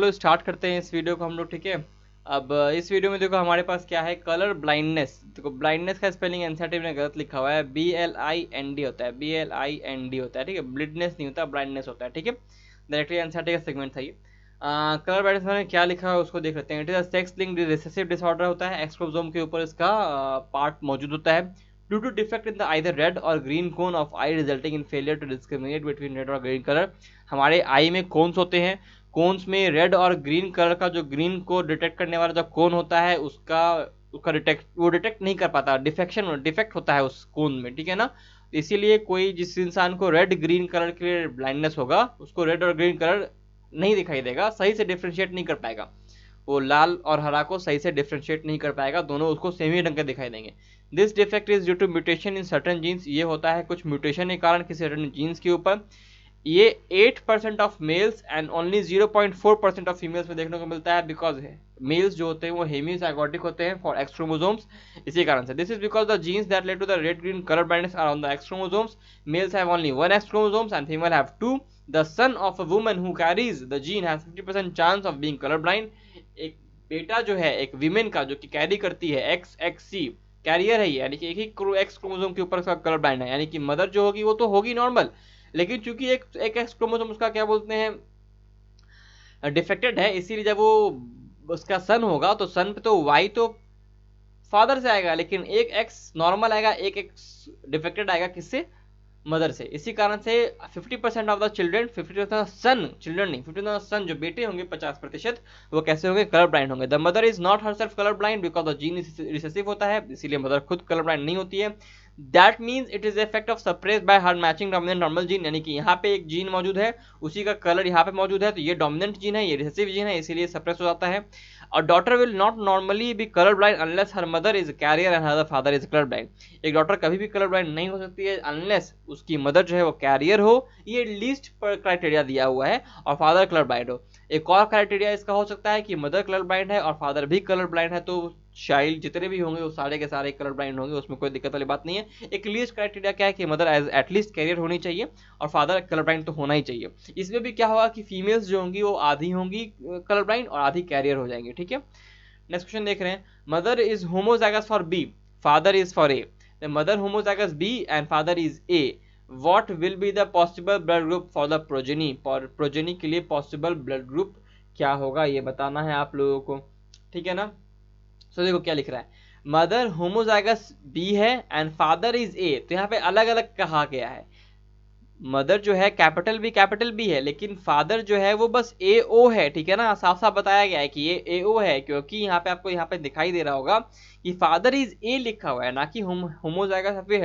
चलो स्टार्ट करते हैं इस वीडियो को हम लोग, ठीक है। अब इस वीडियो में देखो हमारे पास क्या है, कलर ब्लाइंडनेस। देखो ब्लाइंडनेस का स्पेलिंग एनसीईआरटी ने गलत लिखा हुआ है, BLIND होता है, BLIND होता है, ठीक है। ब्लिडनेस नहीं होता, ब्लाइंडनेस होता है, ठीक है। डायरेक्टली एनसीईआरटी का सेगमेंट था ये। कलर ब्लाइंडनेस में क्या लिखा है उसको देख लेते हैं। It is a sex linked recessive disorder होता है, एक्स क्रोमोसोम के ऊपर इसका पार्ट मौजूद होता है। Due to defect in the either red और green cone of eye resulting in failure to discriminate between red और ग्रीन कलर। हमारे आई में कोन्स होते हैं, कोन्स में रेड और ग्रीन कलर का जो ग्रीन को डिटेक्ट करने वाला जो कोन होता है उसका उसका डिटेक्ट नहीं कर पाता, डिफेक्ट होता है उस कोन में, ठीक है ना। इसीलिए कोई जिस इंसान को रेड ग्रीन कलर के ब्लाइंडनेस होगा उसको रेड और ग्रीन कलर नहीं दिखाई देगा, सही से डिफ्रेंशिएट नहीं कर पाएगा। वो लाल और हरा को सही से डिफ्रेंशिएट नहीं कर पाएगा, दोनों उसको सेम ही रंग के दिखाई देंगे। This defect is due to mutation in certain genes. ये होता है कुछ म्यूटेशन के कारण किसी सर्टन जीन्स के ऊपर। ये 8% of males and only 0.4% of females में देखने को मिलता है, बिकॉज मेल्स जो होते हैं वो हेमियोजाइगोटिक होते हैं फॉर एक्स क्रोमोसोम्स। इसी कारण से this is because the genes that lead to the red green colour blindness are on the X chromosomes. Males have only one X chromosomes and female have two. The son of a woman who carries the gene has 50% chance of being colour blind. एक बेटा जो है एक women का जो कि carry करती है XXC कैरियर है, यानी कि एक ही एक्स क्रोमोसोम के ऊपर उसका कलर ब्लाइंड है, यानी कि मदर जो होगी वो तो होगी नॉर्मल, लेकिन चूंकि एक एक्स क्रोमोसोम उसका क्या बोलते हैं डिफेक्टेड है, इसीलिए जब वो उसका सन होगा तो सन पे तो वाई तो फादर से आएगा, लेकिन एक एक्स नॉर्मल आएगा, एक एक्स डिफेक्टेड आएगा किससे, मदर से। इसी कारण से 50% of the children, 50% son, children नहीं 50% सन जो बेटे होंगे 50% वो कैसे होंगे, कलर ब्लाइंड होंगे। The mother is not herself colour blind because the gene recessive होता है, इसीलिए मदर खुद कलर ब्लाइंड नहीं होती है। That means it is effect of suppress bye her matching dominant normal gene, यानी कि यहाँ पे एक जीन मौजूद है, उसी का कलर यहाँ पे मौजूद है, तो ये डोमिनेंट जीन है, ये रिसेसिव जीन है, इसीलिए सप्रेस हो जाता है। A daughter will not normally be colorblind unless her mother is a carrier and her father is colorblind। एक डॉटर कभी भी कलर ब्लाइंड नहीं हो सकती है अनलेस उसकी मदर जो है वो कैरियर हो, ये लीस्ट पर क्राइटेरिया दिया हुआ है, और फादर कलर ब्लाइंड हो। एक और क्राइटेरिया इसका हो सकता है कि मदर कलर ब्लाइंड है और फादर भी कलर ब्लाइंड है, तो चाइल्ड जितने भी होंगे वो सारे के सारे कलर ब्लाइंड होंगे, उसमें कोई दिक्कत वाली बात नहीं है। एक लीस्ट क्राइटेरिया क्या है कि मदर एज एटलीस्ट कैरियर होनी चाहिए और फादर कलर ब्लाइंड तो होना ही चाहिए। इसमें भी क्या होगा कि फीमेल्स जो होंगी वो आधी होंगी कलर ब्लाइंड और आधी कैरियर हो जाएंगे, ठीक है। नेक्स्ट क्वेश्चन देख रहे हैं, mother is homozygous for B, father is for A. Mother homozygous B and father is A, what will be the possible blood group for the progeny. Progeny के लिए पॉसिबल ब्लड ग्रुप क्या होगा ये बताना है आप लोगों को, ठीक है ना। सो देखो क्या लिख रहा है, मदर होमोजाइगस बी है एंड फादर इज ए, तो यहाँ पे अलग अलग कहा गया है। मदर जो है कैपिटल बी है, लेकिन फादर जो है वो बस AO है, ठीक है ना। साफ साफ बताया गया है कि ये AO है, क्योंकि यहाँ पे आपको यहाँ पे दिखाई दे रहा होगा कि फादर इज ए लिखा हुआ है, ना कि होमोजाइगस या फिर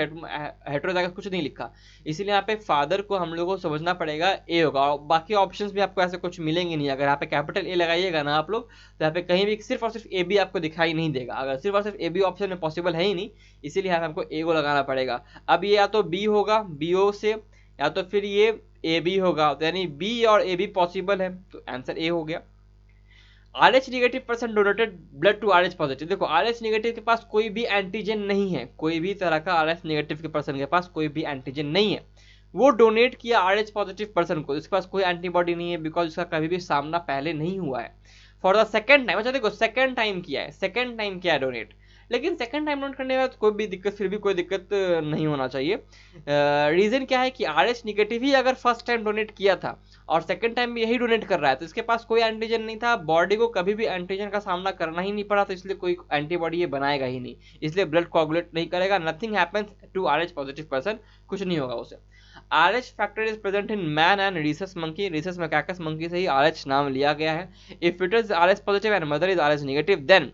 हेटेरोजाइगस कुछ नहीं लिखा। इसलिए यहाँ पे फादर को हम लोगों को समझना पड़ेगा ए होगा, और बाकी ऑप्शंस भी आपको ऐसे कुछ मिलेंगे नहीं। अगर यहाँ पे कैपिटल ए लगाइएगा ना आप लोग, तो यहाँ पे कहीं भी सिर्फ और सिर्फ ए बी आपको दिखाई नहीं देगा। अगर सिर्फ और सिर्फ ए बी ऑप्शन में पॉसिबल है ही नहीं, इसीलिए यहाँ पे हमको ए को लगाना पड़ेगा। अब ये या तो बी होगा BO से, या तो फिर ये ए बी होगा, तो यानी बी और ए बी पॉसिबल है, तो आंसर ए हो गया। RH negative person donated blood to RH positive. देखो RH निगेटिव के पास कोई भी एंटीजन नहीं है, कोई भी तरह का RH निगेटिव के पर्सन के पास कोई भी एंटीजन नहीं है, वो डोनेट किया RH पॉजिटिव पर्सन को, इसके पास कोई एंटीबॉडी नहीं है बिकॉज इसका कभी भी सामना पहले नहीं हुआ है। फॉर द सेकेंड टाइम, अच्छा देखो सेकेंड टाइम किया है, सेकेंड टाइम किया है डोनेट, लेकिन सेकंड टाइम डोनेट करने में कोई भी दिक्कत, फिर भी कोई दिक्कत नहीं होना चाहिए। रीजन क्या है कि RH निगेटिव ही अगर फर्स्ट टाइम डोनेट किया था और सेकंड टाइम भी यही डोनेट कर रहा है, तो इसके पास कोई एंटीजन नहीं था, बॉडी को कभी भी एंटीजन का सामना करना ही नहीं पड़ा, तो इसलिए कोई एंटीबॉडी ये बनाएगा ही नहीं, इसलिए ब्लड कोगुलेट नहीं करेगा। Nothing happens to RH positive person, कुछ नहीं होगा उसे। RH factor is present in man and rhesus monkey, rhesus macacus monkey से ही RH नाम लिया गया है। If it is RH positive and mother is RH negative then,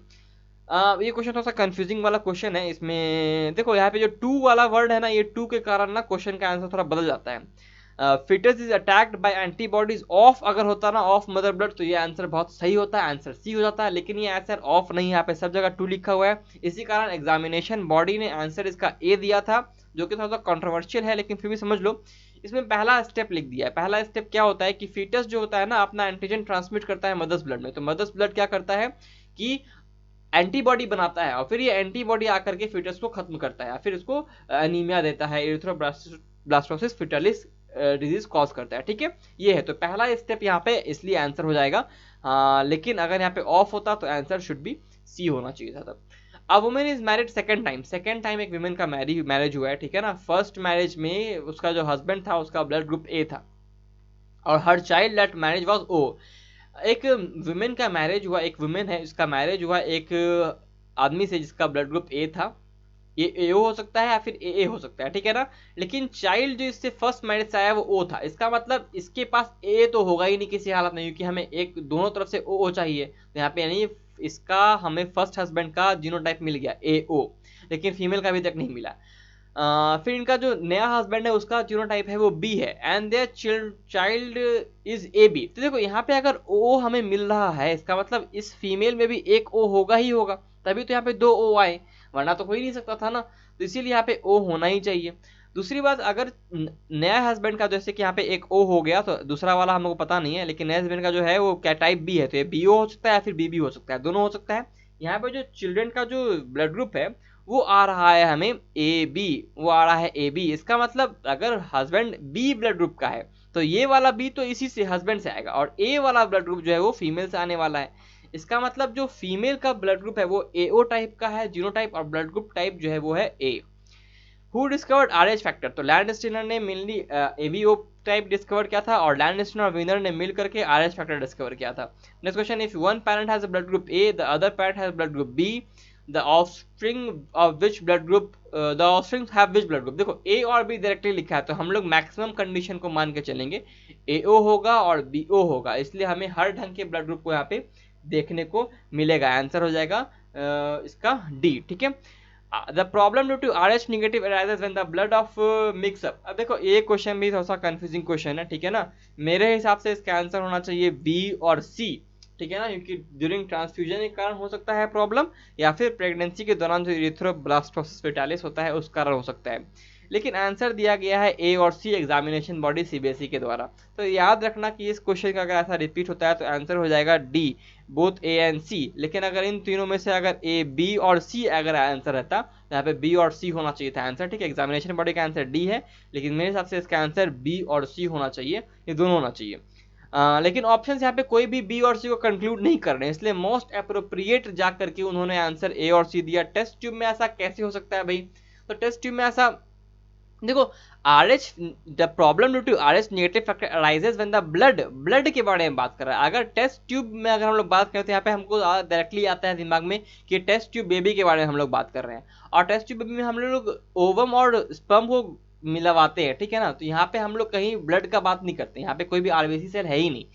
ये क्वेश्चन थोड़ा सा कंफ्यूजिंग वाला क्वेश्चन है। इसमें देखो यहाँ पे जो 2 वाला वर्ड है ना, ये 2 के कारण ना क्वेश्चन का आंसर थोड़ा बदल जाता है। Foetus is attacked by antibodies of, अगर होता ना ऑफ मदर ब्लड, तो ये आंसर बहुत सही होता है, आंसर सी हो जाता है, लेकिन ये आंसर ऑफ नहीं है, यहाँ पे सब जगह 2 लिखा हुआ है। इसी कारण एग्जामिनेशन बॉडी ने आंसर इसका ए दिया था, जो कि थोड़ा सा कॉन्ट्रोवर्शियल है, लेकिन फिर भी समझ लो। इसमें पहला स्टेप लिख दिया है। पहला स्टेप क्या होता है कि फीटस जो होता है ना अपना एंटीजन ट्रांसमिट करता है मदर्स ब्लड में, तो मदर्स ब्लड क्या करता है कि एंटीबॉडी बनाता है, और फिर ये एंटीबॉडी आकर के फीटस को खत्म करता है, फिर उसको एनीमिया देता है, एरिथ्रोब्लास्टोसिस फिटालिस डिजीज कॉज करता है, ठीक है। ये है तो पहला स्टेप यहाँ पे, इसलिए आंसर हो जाएगा लेकिन अगर यहाँ पे ऑफ होता तो आंसर शुड बी सी होना चाहिए था तब। A women is married second time एक वुमेन का मैरिज हुआ है, ठीक है ना। फर्स्ट मैरिज में उसका जो हस्बैंड था उसका ब्लड ग्रुप ए था और हर child that marriage was O. एक वुमेन का मैरिज हुआ, एक वुमेन है इसका मैरिज हुआ एक आदमी से जिसका ब्लड ग्रुप ए था। ये ए हो सकता है या फिर ए हो सकता है, ठीक है ना। लेकिन चाइल्ड जो इससे फर्स्ट मैरिज से आया वो ओ था, इसका मतलब इसके पास ए तो होगा ही नहीं किसी हालत में, क्योंकि हमें एक दोनों तरफ से ओ चाहिए। तो यहाँ पे यानी इसका हमें फर्स्ट हस्बैंड का जीनोटाइप मिल गया ए ओ, लेकिन फीमेल का अभी तक नहीं मिला। फिर इनका जो नया हस्बैंड है उसका जीनोटाइप है वो बी है and their child is A B. तो देखो यहाँ पे अगर ओ हमें मिल रहा है इसका मतलब इस फीमेल में भी एक ओ होगा ही होगा, तभी तो यहाँ पे दो ओ आए, वरना तो हो ही नहीं सकता था ना। तो इसीलिए यहाँ पे ओ होना ही चाहिए। दूसरी बात, अगर नया हस्बैंड का जैसे कि यहाँ पे एक ओ हो गया तो दूसरा वाला हम लोग को पता नहीं है, लेकिन नया हस्बैंड का जो है वो क्या टाइप बी है, तो ये बी ओ हो सकता है या फिर बी बी हो सकता है, दोनों हो सकता है। यहाँ पे जो चिल्ड्रन का जो ब्लड ग्रुप है वो आ रहा है हमें ए बी, वो आ रहा है ए बी। इसका मतलब अगर हस्बैंड बी ब्लड ग्रुप का है तो ये वाला बी तो इसी से हस्बैंड से आएगा और ए वाला ब्लड ग्रुप जो है वो फीमेल से आने वाला है। इसका मतलब जो फीमेल का ब्लड ग्रुप है वो एओ टाइप का है जीनोटाइप, और ब्लड ग्रुप टाइप जो है वो है ए। हु डिस्कवर्ड आरएच फैक्टर, तो लैंडस्टीनर ने मेनली एवीओ टाइप डिस्कवर किया था और लैंडस्टीनर और विनर ने मिल करके आरएच फैक्टर डिस्कवर किया था। Next question, if one parent has blood group A the other parent has blood group be the offspring of which blood group the offspring have which blood group. देखो ए और be directly लिखा है तो हम लोग maximum condition को मान के चलेंगे, एओ होगा और बीओ होगा, इसलिए हमें हर ढंग के ब्लड ग्रुप को यहाँ पे देखने को मिलेगा। आंसर हो जाएगा इसका डी, ठीक है। The problem due to R H negative arises when the blood of mixup. अब देखो ये क्वेश्चन भी थोड़ा सा कंफ्यूजिंग क्वेश्चन है, ठीक है ना। मेरे हिसाब से इसका आंसर होना चाहिए बी और सी, ठीक है ना, क्योंकि ड्यूरिंग ट्रांसफ्यूजन के कारण हो सकता है प्रॉब्लम, या फिर प्रेगनेंसी के दौरान जो इरिथ्रोब्लास्टोसिस फेटालिस होता है उस कारण हो सकता है। लेकिन आंसर दिया गया है ए और सी एग्जामिनेशन बॉडी सीबीएसई के द्वारा। तो याद रखना कि इस क्वेश्चन का अगर ऐसा रिपीट होता है तो आंसर हो जाएगा डी, बोथ ए एंड सी। लेकिन अगर इन तीनों में से अगर ए बी और सी अगर आंसर रहता तो यहाँ पे बी और सी होना चाहिए था आंसर, ठीक है। एग्जामिनेशन बॉडी का आंसर डी है, लेकिन मेरे हिसाब से इसका आंसर बी और सी होना चाहिए, ये दोनों होना चाहिए। लेकिन ऑप्शन यहाँ पे कोई भी बी और सी को कंक्लूड नहीं कर रहे हैं, इसलिए मोस्ट अप्रोप्रिएट जा करके उन्होंने आंसर ए और सी दिया। टेस्ट ट्यूब में ऐसा कैसे हो सकता है भाई? तो टेस्ट ट्यूब में ऐसा देखो, RH the problem due to RH negative factor arises when the blood के बारे में बात कर रहा है। अगर टेस्ट ट्यूब में अगर हम लोग बात करें तो यहाँ पे हमको डायरेक्टली आता है दिमाग में कि टेस्ट ट्यूब बेबी के बारे में हम लोग बात कर रहे हैं, और टेस्ट ट्यूब बेबी में हम लोग ओवम और स्पर्म को मिलवाते हैं, ठीक है ना। तो यहाँ पे हम लोग कहीं ब्लड का बात नहीं करते, यहाँ पे कोई भी आरबीसी सेल है ही नहीं,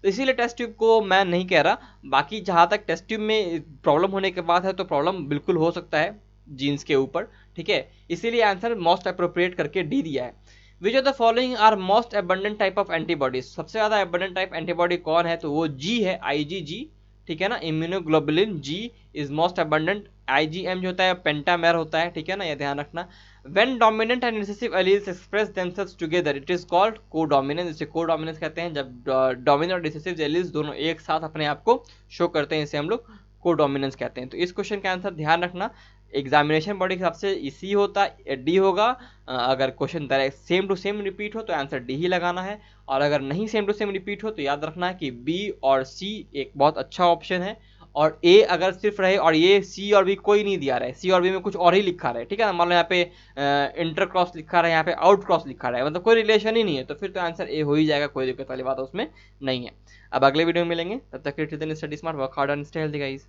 तो इसीलिए टेस्ट ट्यूब को मैं नहीं कह रहा। बाकी जहाँ तक टेस्ट ट्यूब में प्रॉब्लम होने के बाद है तो प्रॉब्लम बिल्कुल हो सकता है जीन्स के ऊपर, ठीक है। इसीलिए आंसर मोस्ट अप्रोप्रिएट करके डी दिया है। Which of the following are most abundant type of antibodies, सबसे ज्यादा एबंडेंट टाइप एंटीबॉडी कौन है? तो वो जी है, आईजीजी, ठीक है ना। Immunoglobulin G is most abundant. IgM जो होता है पेंटामेर होता है, ठीक है ना, ये ध्यान रखना। When dominant and recessive alleles express themselves together, it is called co-dominance। इसे co-dominance कहते हैं जब dominant और recessive alleles दोनों एक साथ अपने आप को शो करते हैं, इसे हम लोग co-dominance कहते हैं। तो इस क्वेश्चन का आंसर ध्यान रखना, एग्जामिनेशन बॉडी के हिसाब से इसी होता डी होगा। अगर question direct same to same repeat हो तो आंसर डी ही लगाना है, और अगर नहीं सेम टू सेम रिपीट हो तो याद रखना है कि बी और सी एक बहुत अच्छा ऑप्शन है, और ए अगर सिर्फ रहे और ये सी और बी कोई नहीं दिया रहा है, सी और बी में कुछ और ही लिखा रहा है, ठीक है ना। मान लो यहाँ पे इंटर क्रॉस लिखा रहा है, यहाँ पे आउट क्रॉस लिखा रहा है, मतलब कोई रिलेशन ही नहीं है, तो फिर तो आंसर ए हो ही जाएगा, कोई दिक्कत वाली बात उसमें नहीं है। अब अगले वीडियो में मिलेंगे, तब तक के लिए study smart, work hard and stay healthy guys.